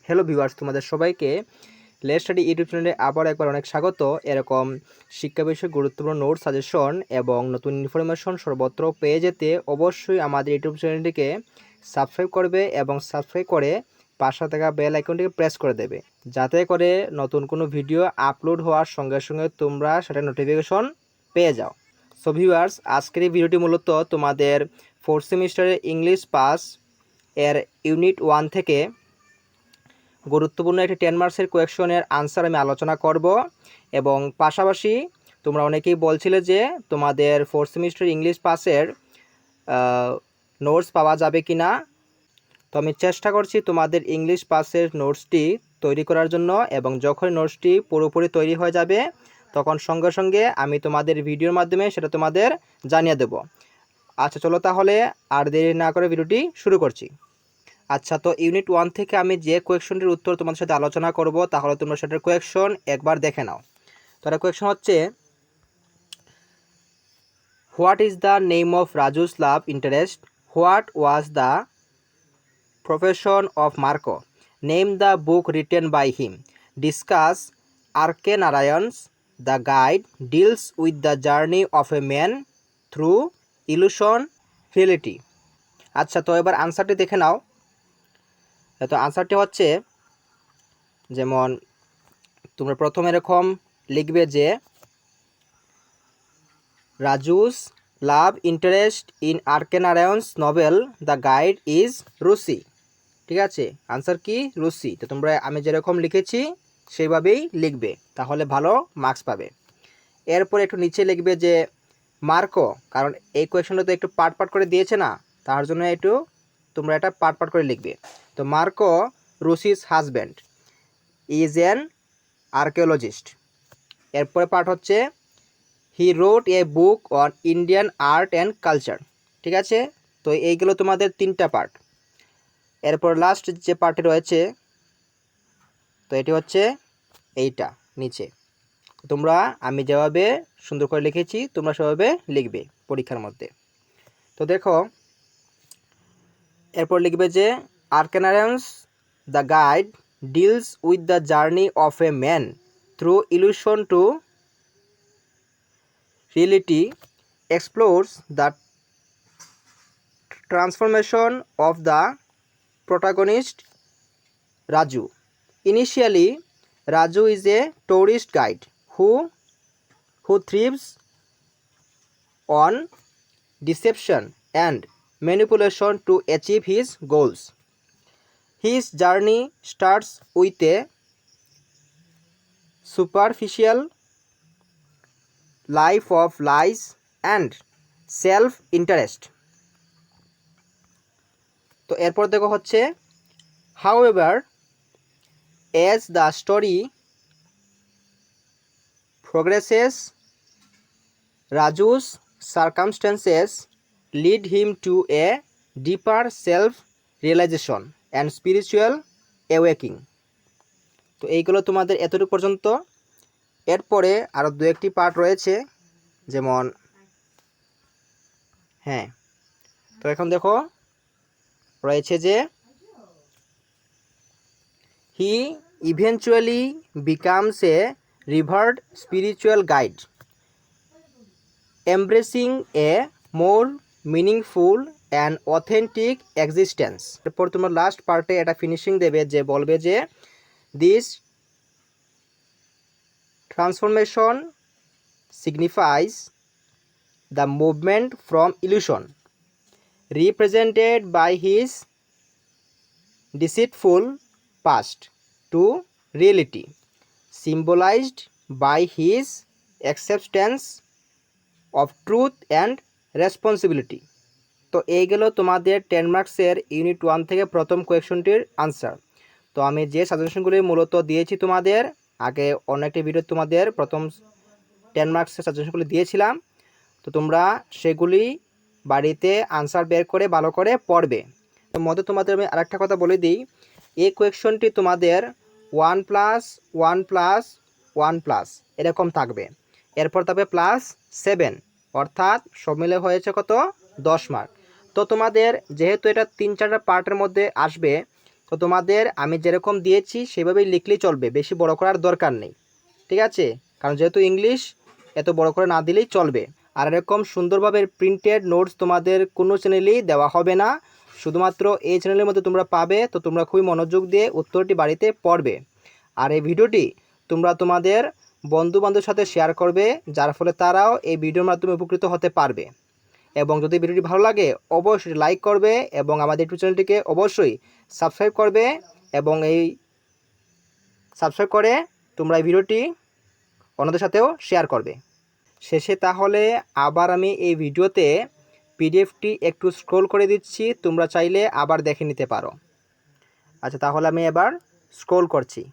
Hello viewers, তোমাদের সবাইকে let's study YouTube চ্যানেলে আবার একবার অনেক স্বাগত। এরকম শিক্ষা বিষয়ক গুরুত্বপূর্ণ নোট সাজেশন এবং নতুন ইনফরমেশন সর্বত্র পেয়ে যেতে অবশ্যই আমাদের ইউটিউব চ্যানেলটিকে সাবস্ক্রাইব করবে এবং সাবস্ক্রাইব করে পাশে থাকা বেল আইকনটিকে প্রেস করে দেবে, যাতে করে নতুন কোনো ভিডিও আপলোড হওয়ার সঙ্গে সঙ্গে তোমরা সেটা নোটিফিকেশন পেয়ে যাও। সো ভিউয়ার্স, আজকের এই ভিডিওটি মূলত তোমাদের ফোর্থ সেমিস্টারের ইংলিশ পাস এর ইউনিট 1 থেকে গুরুত্বপূর্ণ একটি 10 মার্কসের কোয়েকশনের আনসার আমি আলোচনা করব এবং পাশাপাশি তোমরা অনেকেই বলছিলে যে তোমাদের ফোর্থ সেমিস্টার ইংলিশ পাসের নোটস পাওয়া যাবে কি না। তো আমি চেষ্টা করছি তোমাদের ইংলিশ পাসের নোটসটি তৈরি করার জন্য, এবং যখন নোটসটি পুরোপুরি তৈরি হয়ে যাবে তখন সঙ্গে সঙ্গে আমি তোমাদের ভিডিওর মাধ্যমে সেটা তোমাদের জানিয়ে দেব। আচ্ছা, চলো তাহলে আর দেরি না করে ভিডিওটি শুরু করছি। আচ্ছা, তো ইউনিট 1 থেকে আমি যে কোয়েকশনটির উত্তর তোমাদের সাথে আলোচনা করব, তাহলে তোমরা সেটার কোয়েকশন একবার দেখে নাও। তো এটা কোয়েকশন হচ্ছে, what is the name of Raju's love interest? What was the profession of Marco? Name the book written by him. Discuss R K Narayan's the guide deals with the journey of a man through illusion reality. আচ্ছা, তো এবার আনসারটি দেখে নাও। তো আনসারটি হচ্ছে, যেমন তোমরা প্রথমে এরকম লিখবে যে Raju's love interest in R K Narayan's novel the guide is Rosie. ঠিক আছে, আনসার কি? রুসি। তো তোমরা আমি যেরকম লিখেছি সেইভাবেই লিখবে, তাহলে ভালো মার্কস পাবে। এরপর একটু নিচে লিখবে যে মার্কো, কারণ এই কোয়েশনটা তো একটু পার্ট পার্ট করে দিয়েছে না, তার জন্য একটু তোমরা এটা পার্ট পার্ট করে লিখবে। তো Marco Rosie's husband is an archaeologist. এরপরে পার্ট হচ্ছে he wrote a book on Indian art and culture. ঠিক আছে, তো এইগুলো তোমাদের 3টা পার্ট। এরপর লাস্ট যে পার্টে রয়েছে, তো এটি হচ্ছে এইটা নিচে। তোমরা আমি যেভাবে সুন্দর করে লিখেছি তোমরা সেভাবে লিখবে পরীক্ষার মধ্যে। তো দেখো, এরপর লিখবে যে R K Narayan's the guide deals with the journey of a man through illusion to reality, explores the transformation of the protagonist Raju. Initially, Raju is a tourist guide who thrives on deception and manipulation to achieve his goals. His journey starts with a superficial life of lies and self-interest. তো এরপর দেখো হচ্ছে, however, as the story progresses, Raju's circumstances lead him to a deeper self-realization and spiritual awakening. তো এইগুলো তোমাদের এতটুকু পর্যন্ত। এরপরে আরও 2-1টি পার্ট রয়েছে, যেমন হ্যাঁ, তো এখন দেখো রয়েছে যে he eventually becomes a revered spiritual guide embracing a more meaningful and authentic existence. এরপর তোমার লাস্ট পার্টে এটা ফিনিশিং দেবে, যে বলবে যে this transformation signifies the movement from illusion represented by his deceitful past to reality symbolized by his acceptance of truth and responsibility. তো এইগুলো তোমাদের 10 মার্কসের ইউনিট 1 থেকে প্রথম কোয়েকশনটির আনসার। তো আমি যে সাজেশনগুলি মূলত দিয়েছি তোমাদের আগে অনেকটি ভিডিও তোমাদের প্রথম 10 মার্কসের সাজেশনগুলি দিয়েছিলাম, তো তোমরা সেগুলি বাড়িতে আনসার বের করে ভালো করে পড়বে। এর মধ্যে তোমাদের আমি আরেকটা কথা বলে দিই, এই কোয়েকশনটি তোমাদের 1+1+1+ এরকম থাকবে, এরপর তবে +7, অর্থাৎ সব মিলে হয়েছে কত? 10 মার্ক। তো তোমাদের যেহেতু এটা 3-4টা পার্টের মধ্যে আসবে, তো তোমাদের আমি যেরকম দিয়েছি সেভাবেই লিখলেই চলবে, বেশি বড় করার দরকার নেই, ঠিক আছে? কারণ যেহেতু ইংলিশ, এত বড় করে না দিলেই চলবে। আর এরকম সুন্দরভাবে প্রিন্টেড নোটস তোমাদের কোনো চ্যানেলেই দেওয়া হবে না, শুধুমাত্র এই চ্যানেলের মধ্যে তোমরা পাবে। তো তোমরা খুবই মনোযোগ দিয়ে উত্তরটি বাড়িতে পড়বে। আর এই ভিডিওটি তোমরা তোমাদের বন্ধুবান্ধবের সাথে শেয়ার করবে, যার ফলে তারাও এই ভিডিওর মাধ্যমে উপকৃত হতে পারবে। এবং যদি ভিডিওটি ভালো লাগে অবশ্যই লাইক করবে এবং আমাদের ইউটিউব চ্যানেলটিকে অবশ্যই সাবস্ক্রাইব করবে। এবং এই সাবস্ক্রাইব করে তোমরা এই ভিডিওটি অন্যদের সাথেও শেয়ার করবে। শেষে তাহলে আবার আমি এই ভিডিওতে পিডিএফটি একটু স্ক্রল করে দিচ্ছি, তোমরা চাইলে আবার দেখে নিতে পারো। আচ্ছা, তাহলে আমি এবার স্ক্রল করছি।